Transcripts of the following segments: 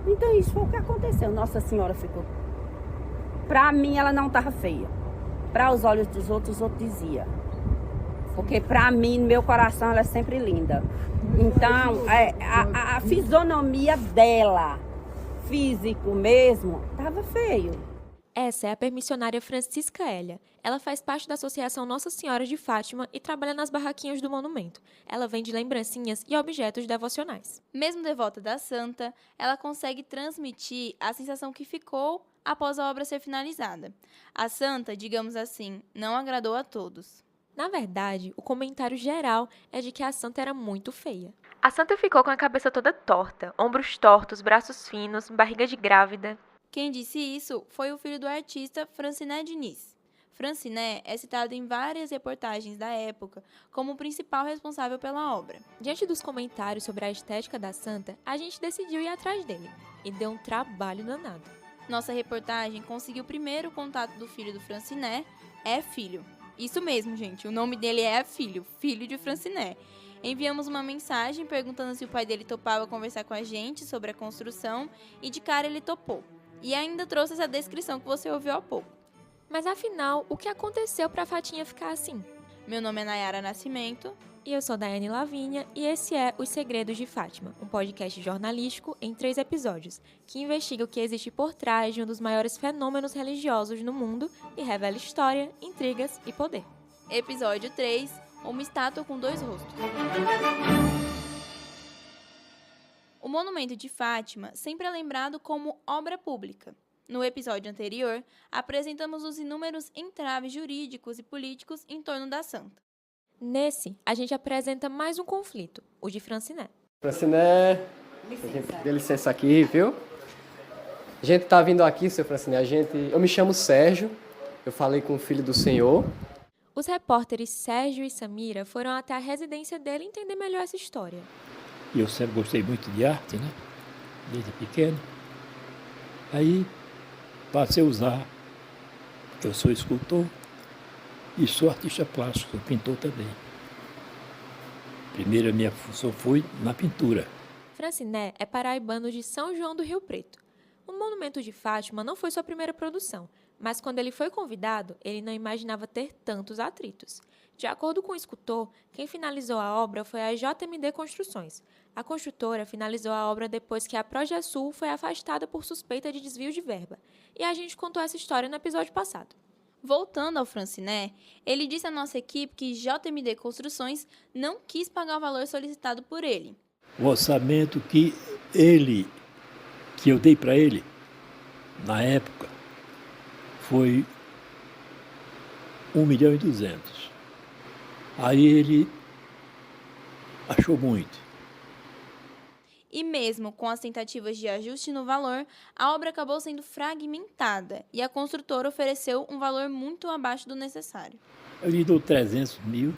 Então isso foi o que aconteceu. Nossa Senhora ficou. Para mim ela não estava feia. Para os olhos dos outros, os outros diziam. Porque para mim, no meu coração, ela é sempre linda. Então, a fisionomia dela, físico mesmo, estava feio. Essa é a permissionária Francisca Hélia. Ela faz parte da Associação Nossa Senhora de Fátima e trabalha nas barraquinhas do monumento. Ela vende lembrancinhas e objetos devocionais. Mesmo devota da santa, ela consegue transmitir a sensação que ficou após a obra ser finalizada. A santa, digamos assim, não agradou a todos. Na verdade, o comentário geral é de que a santa era muito feia. A santa ficou com a cabeça toda torta, ombros tortos, braços finos, barriga de grávida. Quem disse isso foi o filho do artista Franciné Diniz. Franciné é citado em várias reportagens da época como o principal responsável pela obra. Diante dos comentários sobre a estética da santa, a gente decidiu ir atrás dele. E deu um trabalho danado. Nossa reportagem conseguiu primeiro o contato do filho do Franciné, é filho. Isso mesmo, gente, o nome dele é filho de Franciné. Enviamos uma mensagem perguntando se o pai dele topava conversar com a gente sobre a construção e de cara ele topou. E ainda trouxe essa descrição que você ouviu há pouco. Mas afinal, o que aconteceu para a Fatinha ficar assim? Meu nome é Nayara Nascimento. E eu sou Daiane Lavínia e esse é Os Segredos de Fátima, um podcast jornalístico em 3 episódios, que investiga o que existe por trás de um dos maiores fenômenos religiosos no mundo e revela história, intrigas e poder. Episódio 3, uma estátua com 2 rostos. O Monumento de Fátima sempre é lembrado como obra pública. No episódio anterior, apresentamos os inúmeros entraves jurídicos e políticos em torno da santa. Nesse, a gente apresenta mais um conflito, o de Franciné. Franciné, dê licença aqui, viu? A gente tá vindo aqui, seu Franciné, eu me chamo Sérgio, eu falei com o filho do senhor. Os repórteres Sérgio e Samira foram até a residência dele entender melhor essa história. Eu sempre gostei muito de arte, né? Desde pequeno. Aí passei a usar, porque eu sou escultor e sou artista plástico, sou pintor também. Primeiro a minha função foi na pintura. Franciné é paraibano de São João do Rio Preto. O Monumento de Fátima não foi sua primeira produção, mas quando ele foi convidado, ele não imaginava ter tantos atritos. De acordo com o escultor, quem finalizou a obra foi a JMD Construções. A construtora finalizou a obra depois que a Progesul foi afastada por suspeita de desvio de verba. E a gente contou essa história no episódio passado. Voltando ao Franciné, ele disse à nossa equipe que JMD Construções não quis pagar o valor solicitado por ele. O orçamento que eu dei para ele, na época, foi 1.200.000. Aí ele achou muito. E mesmo com as tentativas de ajuste no valor, a obra acabou sendo fragmentada e a construtora ofereceu um valor muito abaixo do necessário. Eu lhe dou 300.000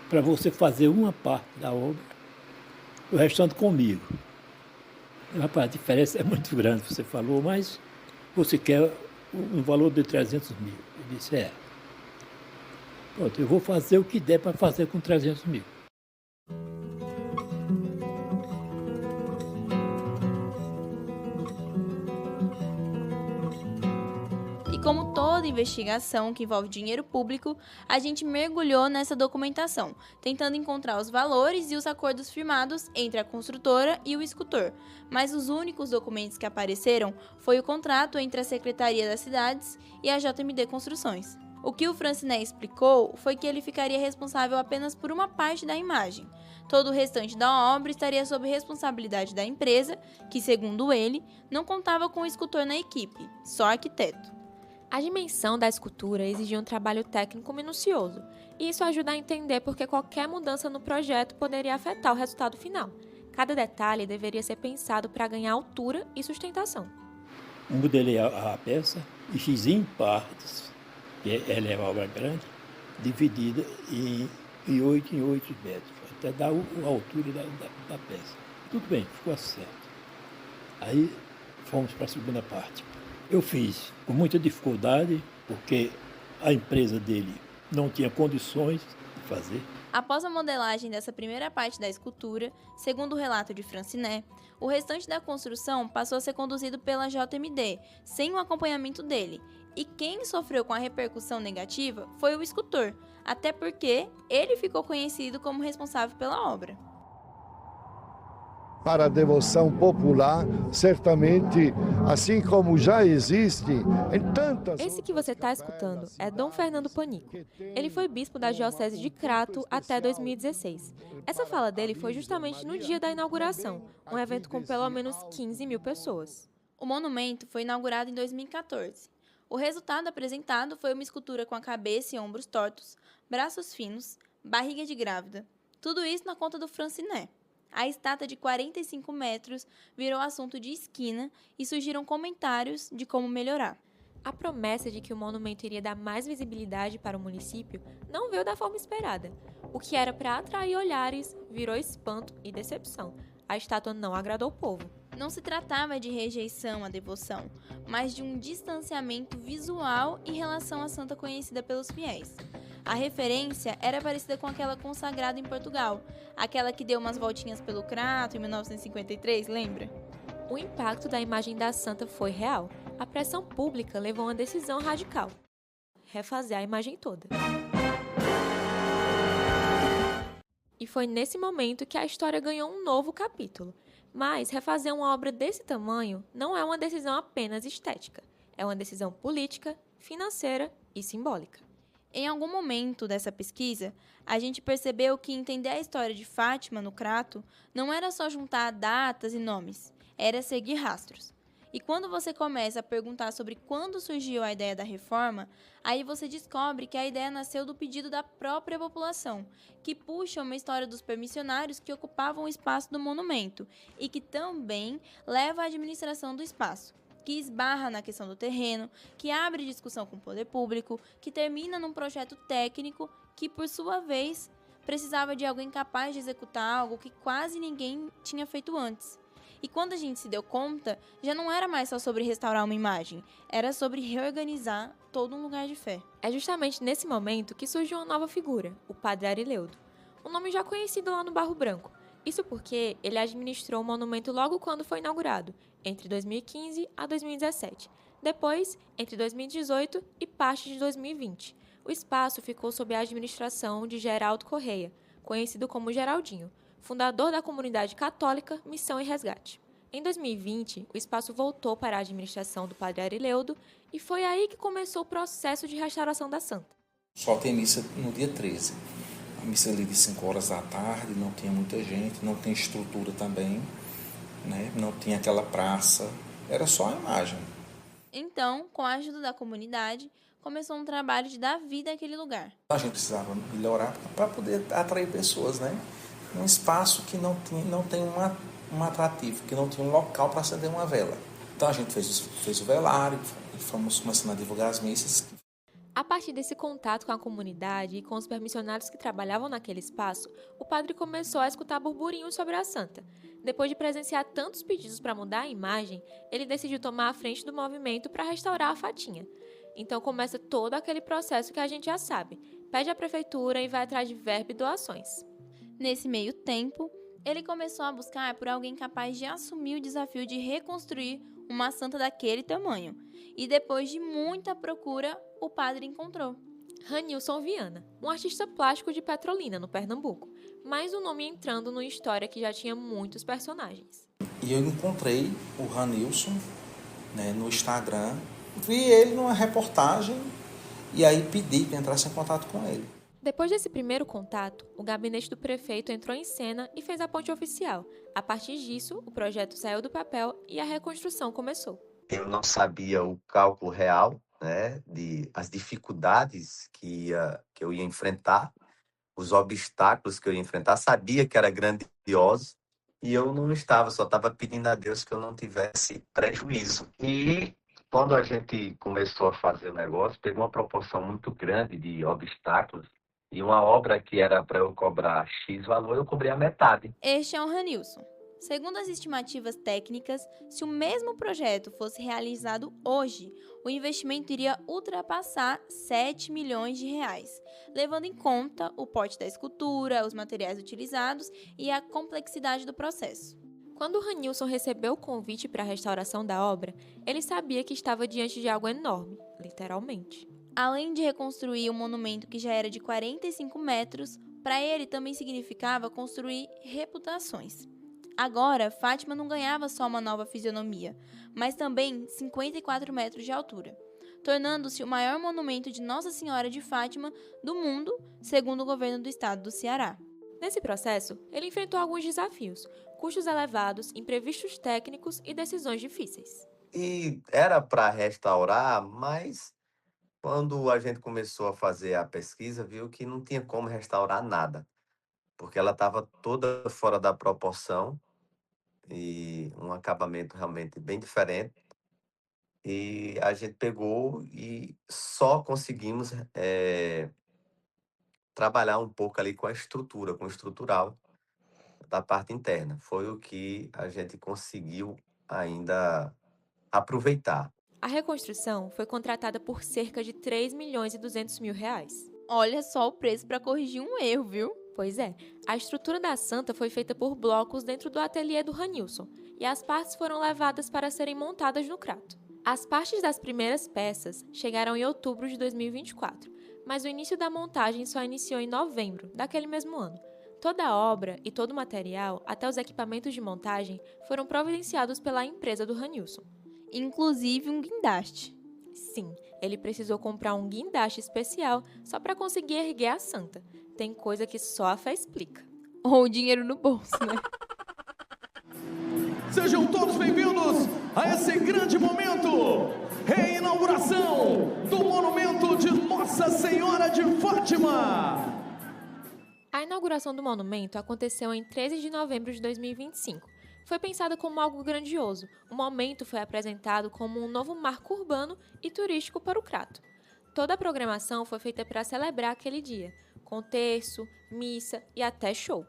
para você fazer uma parte da obra, o restante comigo. Rapaz, a diferença é muito grande, você falou, mas você quer um valor de 300.000. Eu disse, é. Pronto, eu vou fazer o que der para fazer com 300.000. Como toda investigação que envolve dinheiro público, a gente mergulhou nessa documentação, tentando encontrar os valores e os acordos firmados entre a construtora e o escultor. Mas os únicos documentos que apareceram foi o contrato entre a Secretaria das Cidades e a JMD Construções. O que o Franciné explicou foi que ele ficaria responsável apenas por uma parte da imagem. Todo o restante da obra estaria sob responsabilidade da empresa, que, segundo ele, não contava com o escultor na equipe, só arquiteto. A dimensão da escultura exigia um trabalho técnico minucioso, e isso ajuda a entender por que qualquer mudança no projeto poderia afetar o resultado final. Cada detalhe deveria ser pensado para ganhar altura e sustentação. Modelei a peça e fiz em partes, ela é uma obra grande, dividida em 8 metros, até dar a altura da peça. Tudo bem, ficou certo. Aí fomos para a segunda parte. Eu fiz com muita dificuldade, porque a empresa dele não tinha condições de fazer. Após a modelagem dessa primeira parte da escultura, segundo o relato de Franciné, o restante da construção passou a ser conduzido pela JMD, sem o acompanhamento dele, e quem sofreu com a repercussão negativa foi o escultor, até porque ele ficou conhecido como responsável pela obra. Para a devoção popular, certamente, assim como já existe em tantas... Esse que você está escutando é Dom Fernando Panico. Ele foi bispo da Diocese de Crato até 2016. Essa fala dele foi justamente no dia da inauguração, um evento com pelo menos 15 mil pessoas. O monumento foi inaugurado em 2014. O resultado apresentado foi uma escultura com a cabeça e ombros tortos, braços finos, barriga de grávida. Tudo isso na conta do Franciné. A estátua de 45 metros virou assunto de esquina e surgiram comentários de como melhorar. A promessa de que o monumento iria dar mais visibilidade para o município não veio da forma esperada. O que era para atrair olhares virou espanto e decepção. A estátua não agradou o povo. Não se tratava de rejeição à devoção, mas de um distanciamento visual em relação à santa conhecida pelos fiéis. A referência era parecida com aquela consagrada em Portugal, aquela que deu umas voltinhas pelo Crato em 1953, lembra? O impacto da imagem da santa foi real. A pressão pública levou a uma decisão radical: refazer a imagem toda. E foi nesse momento que a história ganhou um novo capítulo. Mas refazer uma obra desse tamanho não é uma decisão apenas estética. É uma decisão política, financeira e simbólica. Em algum momento dessa pesquisa, a gente percebeu que entender a história de Fátima no Crato não era só juntar datas e nomes, era seguir rastros. E quando você começa a perguntar sobre quando surgiu a ideia da reforma, aí você descobre que a ideia nasceu do pedido da própria população, que puxa uma história dos permissionários que ocupavam o espaço do monumento e que também leva à administração do espaço, que esbarra na questão do terreno, que abre discussão com o poder público, que termina num projeto técnico que, por sua vez, precisava de alguém capaz de executar algo que quase ninguém tinha feito antes. E quando a gente se deu conta, já não era mais só sobre restaurar uma imagem, era sobre reorganizar todo um lugar de fé. É justamente nesse momento que surgiu uma nova figura, o Padre Arileudo. Um nome já conhecido lá no Barro Branco. Isso porque ele administrou o monumento logo quando foi inaugurado, entre 2015 a 2017. Depois, entre 2018 e parte de 2020. O espaço ficou sob a administração de Geraldo Correia, conhecido como Geraldinho, fundador da comunidade católica Missão e Resgate. Em 2020, o espaço voltou para a administração do Padre Arileudo e foi aí que começou o processo de restauração da santa. Só tem missa no dia 13. A missa ali de 5 horas da tarde, não tinha muita gente, não tem estrutura também, né? Não tinha aquela praça, era só a imagem. Então, com a ajuda da comunidade, começou um trabalho de dar vida àquele lugar. A gente precisava melhorar para poder atrair pessoas, né? Um espaço que não tem um atrativo, que não tinha um local para acender uma vela. Então a gente fez o velário e fomos começando a divulgar as missas. A partir desse contato com a comunidade e com os permissionários que trabalhavam naquele espaço, o padre começou a escutar burburinhos sobre a santa. Depois de presenciar tantos pedidos para mudar a imagem, ele decidiu tomar a frente do movimento para restaurar a fatinha. Então começa todo aquele processo que a gente já sabe. Pede à prefeitura e vai atrás de verba e doações. Nesse meio tempo, ele começou a buscar por alguém capaz de assumir o desafio de reconstruir uma santa daquele tamanho. E depois de muita procura, o padre encontrou Ranilson Viana, um artista plástico de Petrolina, no Pernambuco, mais um nome entrando numa história que já tinha muitos personagens. E eu encontrei o Ranilson, né, no Instagram, vi ele numa reportagem e aí pedi que entrasse em contato com ele. Depois desse primeiro contato, o gabinete do prefeito entrou em cena e fez a ponte oficial. A partir disso, o projeto saiu do papel e a reconstrução começou. Eu não sabia o cálculo real, né, as dificuldades que eu ia enfrentar, os obstáculos que eu ia enfrentar. Sabia que era grandioso e eu não estava, só estava pedindo a Deus que eu não tivesse prejuízo. E quando a gente começou a fazer o negócio, pegou uma proporção muito grande de obstáculos. E uma obra que era para eu cobrar X valor, eu cobrei a metade. Este é o Ranilson. Segundo as estimativas técnicas, se o mesmo projeto fosse realizado hoje, o investimento iria ultrapassar 7 milhões de reais, levando em conta o porte da escultura, os materiais utilizados e a complexidade do processo. Quando Ranilson recebeu o convite para a restauração da obra, ele sabia que estava diante de algo enorme, literalmente. Além de reconstruir um monumento que já era de 45 metros, para ele também significava construir reputações. Agora, Fátima não ganhava só uma nova fisionomia, mas também 54 metros de altura, tornando-se o maior monumento de Nossa Senhora de Fátima do mundo, segundo o governo do estado do Ceará. Nesse processo, ele enfrentou alguns desafios, custos elevados, imprevistos técnicos e decisões difíceis. E era para restaurar, mas quando a gente começou a fazer a pesquisa, viu que não tinha como restaurar nada, porque ela estava toda fora da proporção e um acabamento realmente bem diferente. E a gente pegou e só conseguimos trabalhar um pouco ali com a estrutura, com o estrutural da parte interna. Foi o que a gente conseguiu ainda aproveitar. A reconstrução foi contratada por cerca de 3 milhões e 200 mil reais. Olha só o preço para corrigir um erro, viu? Pois é, a estrutura da Santa foi feita por blocos dentro do ateliê do Ranilson, e as partes foram levadas para serem montadas no crato. As partes das primeiras peças chegaram em outubro de 2024, mas o início da montagem só iniciou em novembro daquele mesmo ano. Toda a obra e todo o material, até os equipamentos de montagem, foram providenciados pela empresa do Ranilson. Inclusive um guindaste. Sim, ele precisou comprar um guindaste especial só para conseguir erguer a Santa. Tem coisa que só a fé explica. Ou o dinheiro no bolso, né? Sejam todos bem-vindos a esse grande momento, reinauguração do monumento de Nossa Senhora de Fátima. A inauguração do monumento aconteceu em 13 de novembro de 2025. Foi pensada como algo grandioso. O momento foi apresentado como um novo marco urbano e turístico para o Crato. Toda a programação foi feita para celebrar aquele dia, com terço, missa e até show.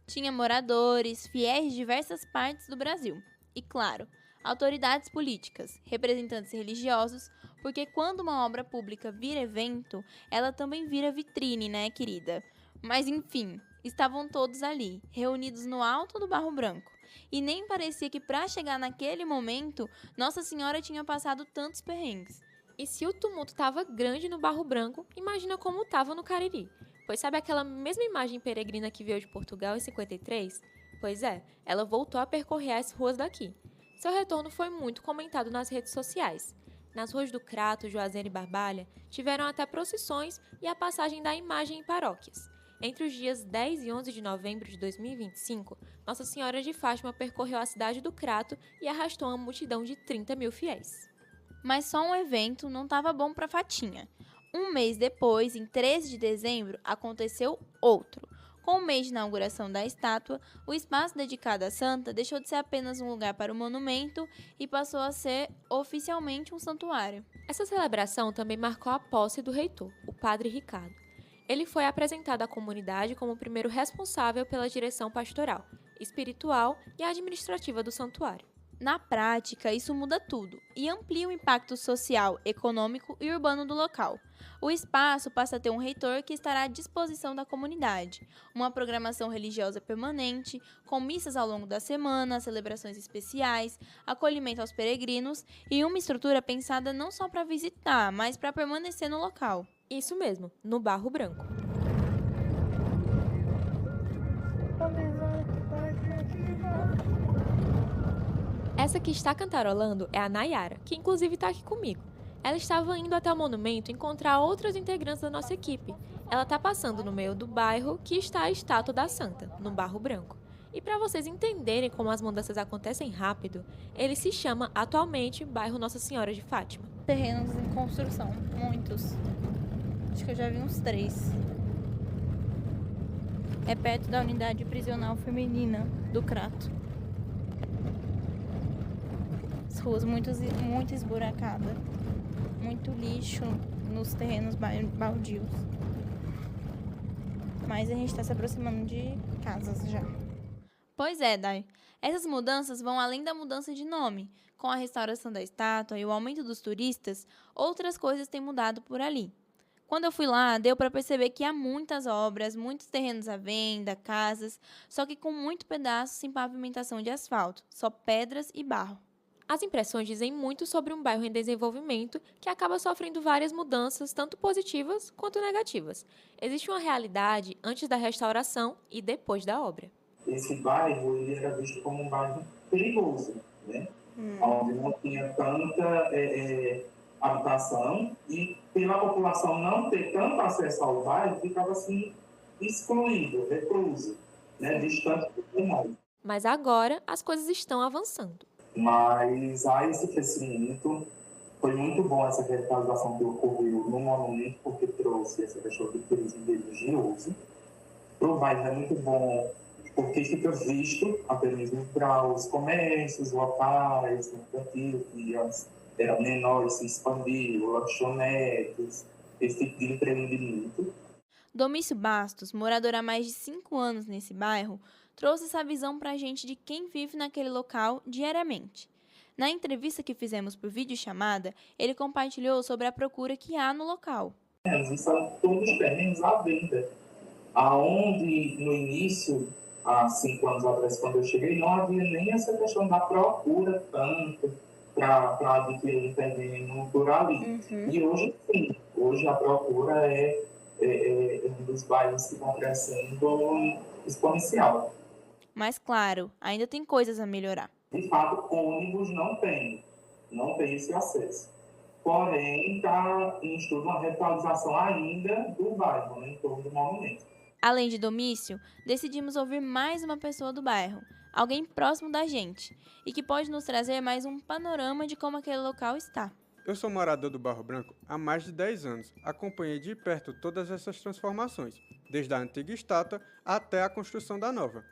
Tinha moradores, fiéis de diversas partes do Brasil. E, claro, autoridades políticas, representantes religiosos, porque quando uma obra pública vira evento, ela também vira vitrine, né, querida? Mas, enfim, estavam todos ali, reunidos no alto do Barro Branco. E nem parecia que para chegar naquele momento, Nossa Senhora tinha passado tantos perrengues. E se o tumulto estava grande no Barro Branco, imagina como estava no Cariri. Pois sabe aquela mesma imagem peregrina que veio de Portugal em 53? Pois é, ela voltou a percorrer as ruas daqui. Seu retorno foi muito comentado nas redes sociais. Nas ruas do Crato, Juazeiro e Barbalha, tiveram até procissões e a passagem da imagem em paróquias. Entre os dias 10 e 11 de novembro de 2025, Nossa Senhora de Fátima percorreu a cidade do Crato e arrastou uma multidão de 30 mil fiéis. Mas só um evento não estava bom para Fatinha. Um mês depois, em 13 de dezembro, aconteceu outro. Com o mês de inauguração da estátua, o espaço dedicado à santa deixou de ser apenas um lugar para o monumento e passou a ser oficialmente um santuário. Essa celebração também marcou a posse do reitor, o padre Ricardo. Ele foi apresentado à comunidade como o primeiro responsável pela direção pastoral, espiritual e administrativa do santuário. Na prática, isso muda tudo e amplia o impacto social, econômico e urbano do local. O espaço passa a ter um reitor que estará à disposição da comunidade, uma programação religiosa permanente, com missas ao longo da semana, celebrações especiais, acolhimento aos peregrinos e uma estrutura pensada não só para visitar, mas para permanecer no local. Isso mesmo, no Barro Branco. Essa que está cantarolando é a Nayara, que inclusive está aqui comigo. Ela estava indo até o monumento encontrar outras integrantes da nossa equipe. Ela está passando no meio do bairro que está a estátua da Santa, no Barro Branco. E para vocês entenderem como as mudanças acontecem rápido, ele se chama atualmente Bairro Nossa Senhora de Fátima. Terrenos em construção, muitos. Acho que eu já vi uns 3. É perto da unidade prisional feminina do Crato. As ruas muito esburacadas. Muito lixo nos terrenos baldios. Mas a gente está se aproximando de casas já. Pois é, Dai. Essas mudanças vão além da mudança de nome. Com a restauração da estátua e o aumento dos turistas, outras coisas têm mudado por ali. Quando eu fui lá, deu para perceber que há muitas obras, muitos terrenos à venda, casas, só que com muito pedaço sem pavimentação de asfalto, só pedras e barro. As impressões dizem muito sobre um bairro em desenvolvimento que acaba sofrendo várias mudanças, tanto positivas quanto negativas. Existe uma realidade antes da restauração e depois da obra. Esse bairro ele era visto como um bairro perigoso, né? Onde não tinha tanta habitação e pela população não ter tanto acesso ao bairro, ficava assim excluído, recluso, né? Distante do comum. Mas agora as coisas estão avançando. Mas há esse crescimento, foi muito bom essa revitalização que ocorreu no monumento, porque trouxe essa questão do turismo religioso. O bairro é muito bom, porque fica visto até mesmo para os comércios locais, infantil, que antes era menor e se expandiu, lanchonetes, esse tipo de empreendimento. Domício Bastos, morador há mais de 5 anos nesse bairro, trouxe essa visão para a gente de quem vive naquele local diariamente. Na entrevista que fizemos por videochamada, ele compartilhou sobre a procura que há no local. São todos terrenos à venda. Aonde no início, há 5 anos atrás, quando eu cheguei, não havia nem essa questão da procura tanto para adquirir um terreno por ali. E hoje sim, hoje a procura é um dos bairros que estão crescendo exponencial. Mas claro, ainda tem coisas a melhorar. De fato, ônibus não tem esse acesso. Porém, está em estudo uma revitalização ainda do bairro, né, em torno do monumento. Além de Domício, decidimos ouvir mais uma pessoa do bairro, alguém próximo da gente, e que pode nos trazer mais um panorama de como aquele local está. Eu sou morador do Barro Branco há mais de 10 anos. Acompanhei de perto todas essas transformações, desde a antiga estátua até a construção da nova.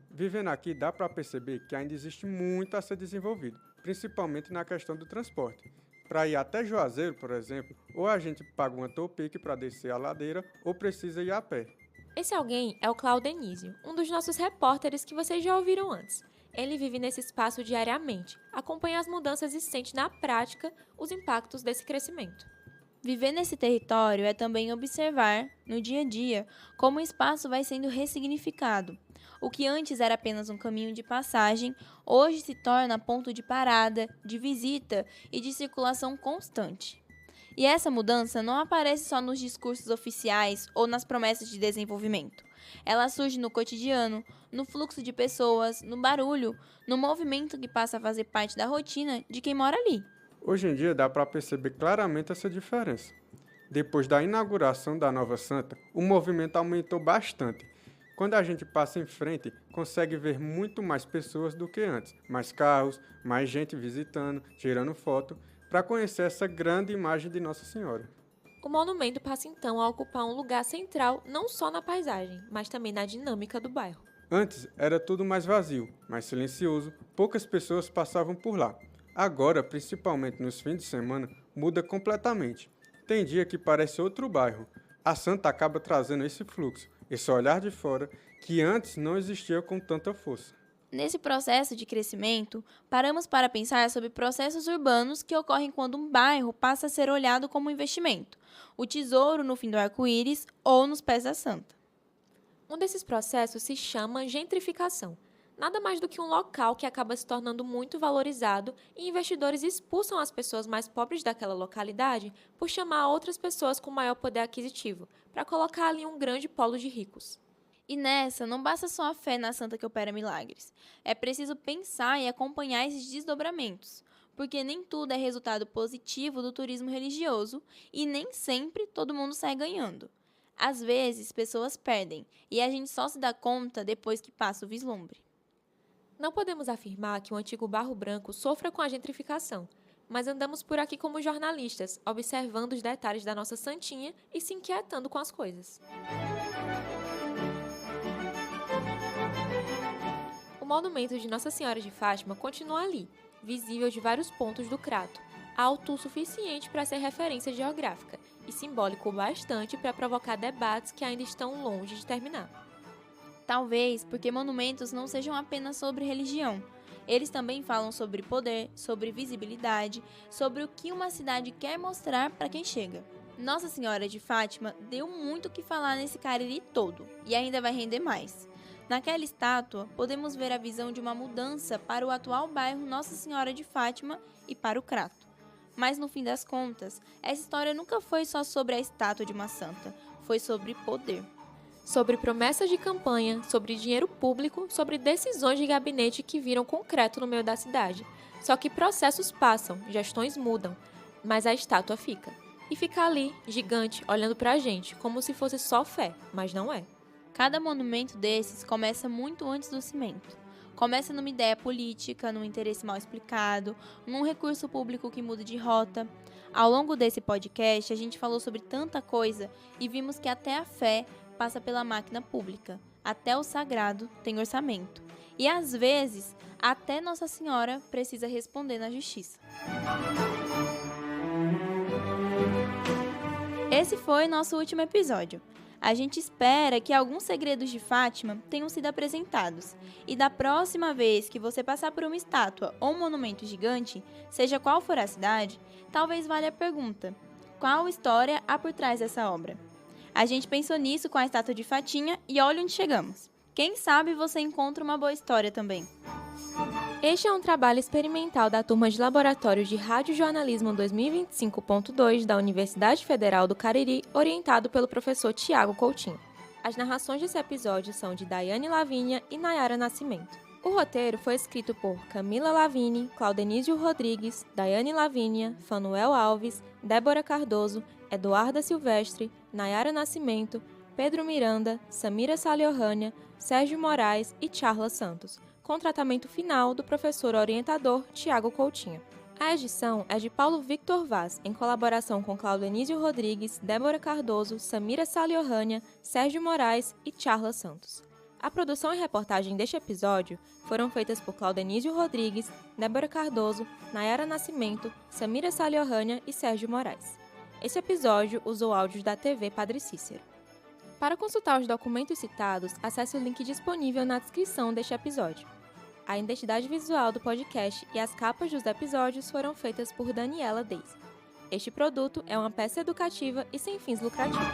Vivendo aqui, dá para perceber que ainda existe muito a ser desenvolvido, principalmente na questão do transporte. Para ir até Juazeiro, por exemplo, ou a gente paga uma tow-pick para descer a ladeira, ou precisa ir a pé. Esse alguém é o Claudenísio, um dos nossos repórteres que vocês já ouviram antes. Ele vive nesse espaço diariamente, acompanha as mudanças e sente na prática os impactos desse crescimento. Viver nesse território é também observar, no dia a dia, como o espaço vai sendo ressignificado. O que antes era apenas um caminho de passagem, hoje se torna ponto de parada, de visita e de circulação constante. E essa mudança não aparece só nos discursos oficiais ou nas promessas de desenvolvimento. Ela surge no cotidiano, no fluxo de pessoas, no barulho, no movimento que passa a fazer parte da rotina de quem mora ali. Hoje em dia dá para perceber claramente essa diferença. Depois da inauguração da Nova Santa, o movimento aumentou bastante. Quando a gente passa em frente, consegue ver muito mais pessoas do que antes. Mais carros, mais gente visitando, tirando foto, para conhecer essa grande imagem de Nossa Senhora. O monumento passa então a ocupar um lugar central não só na paisagem, mas também na dinâmica do bairro. Antes era tudo mais vazio, mais silencioso, poucas pessoas passavam por lá. Agora, principalmente nos fins de semana, muda completamente. Tem dia que parece outro bairro. A Santa acaba trazendo esse fluxo, esse olhar de fora, que antes não existia com tanta força. Nesse processo de crescimento, paramos para pensar sobre processos urbanos que ocorrem quando um bairro passa a ser olhado como investimento, o tesouro no fim do arco-íris ou nos pés da Santa. Um desses processos se chama gentrificação. Nada mais do que um local que acaba se tornando muito valorizado e investidores expulsam as pessoas mais pobres daquela localidade por chamar outras pessoas com maior poder aquisitivo, para colocar ali um grande polo de ricos. E nessa, não basta só a fé na Santa que opera milagres. É preciso pensar e acompanhar esses desdobramentos, porque nem tudo é resultado positivo do turismo religioso e nem sempre todo mundo sai ganhando. Às vezes, pessoas perdem e a gente só se dá conta depois que passa o vislumbre. Não podemos afirmar que o antigo Barro Branco sofra com a gentrificação, mas andamos por aqui como jornalistas, observando os detalhes da nossa santinha e se inquietando com as coisas. O monumento de Nossa Senhora de Fátima continua ali, visível de vários pontos do crato, alto o suficiente para ser referência geográfica e simbólico o bastante para provocar debates que ainda estão longe de terminar. Talvez porque monumentos não sejam apenas sobre religião. Eles também falam sobre poder, sobre visibilidade, sobre o que uma cidade quer mostrar para quem chega. Nossa Senhora de Fátima deu muito o que falar nesse Cariri todo, e ainda vai render mais. Naquela estátua, podemos ver a visão de uma mudança para o atual bairro Nossa Senhora de Fátima e para o Crato. Mas no fim das contas, essa história nunca foi só sobre a estátua de uma santa, foi sobre poder. Sobre promessas de campanha, sobre dinheiro público, sobre decisões de gabinete que viram concreto no meio da cidade. Só que processos passam, gestões mudam, mas a estátua fica. E fica ali, gigante, olhando pra gente, como se fosse só fé, mas não é. Cada monumento desses começa muito antes do cimento. Começa numa ideia política, num interesse mal explicado, num recurso público que muda de rota. Ao longo desse podcast, a gente falou sobre tanta coisa e vimos que até a fé passa pela máquina pública. Até o sagrado tem orçamento. E às vezes, até Nossa Senhora precisa responder na justiça. Esse foi nosso último episódio. A gente espera que alguns segredos de Fátima tenham sido apresentados. E da próxima vez que você passar por uma estátua ou um monumento gigante, seja qual for a cidade, talvez valha a pergunta: qual história há por trás dessa obra? A gente pensou nisso com a estátua de Fatinha e olha onde chegamos. Quem sabe você encontra uma boa história também. Este é um trabalho experimental da turma de Laboratório de Radiojornalismo 2025.2 da Universidade Federal do Cariri, orientado pelo professor Tiago Coutinho. As narrações desse episódio são de Daiane Lavínia e Nayara Nascimento. O roteiro foi escrito por Camila Lavini, Claudenísio Rodrigues, Daiane Lavínia, Fanuel Alves, Débora Cardoso, Eduarda Silvestre, Nayara Nascimento, Pedro Miranda, Samira Saliohania, Sérgio Moraes e Charla Santos, com tratamento final do professor orientador Tiago Coutinho. A edição é de Paulo Victor Vaz, em colaboração com Claudenísio Rodrigues, Débora Cardoso, Samira Saliohania, Sérgio Moraes e Charla Santos. A produção e reportagem deste episódio foram feitas por Claudenísio Rodrigues, Débora Cardoso, Nayara Nascimento, Samira Saliohania e Sérgio Moraes. Esse episódio usou áudios da TV Padre Cícero. Para consultar os documentos citados, acesse o link disponível na descrição deste episódio. A identidade visual do podcast e as capas dos episódios foram feitas por Daniela Deise. Este produto é uma peça educativa e sem fins lucrativos.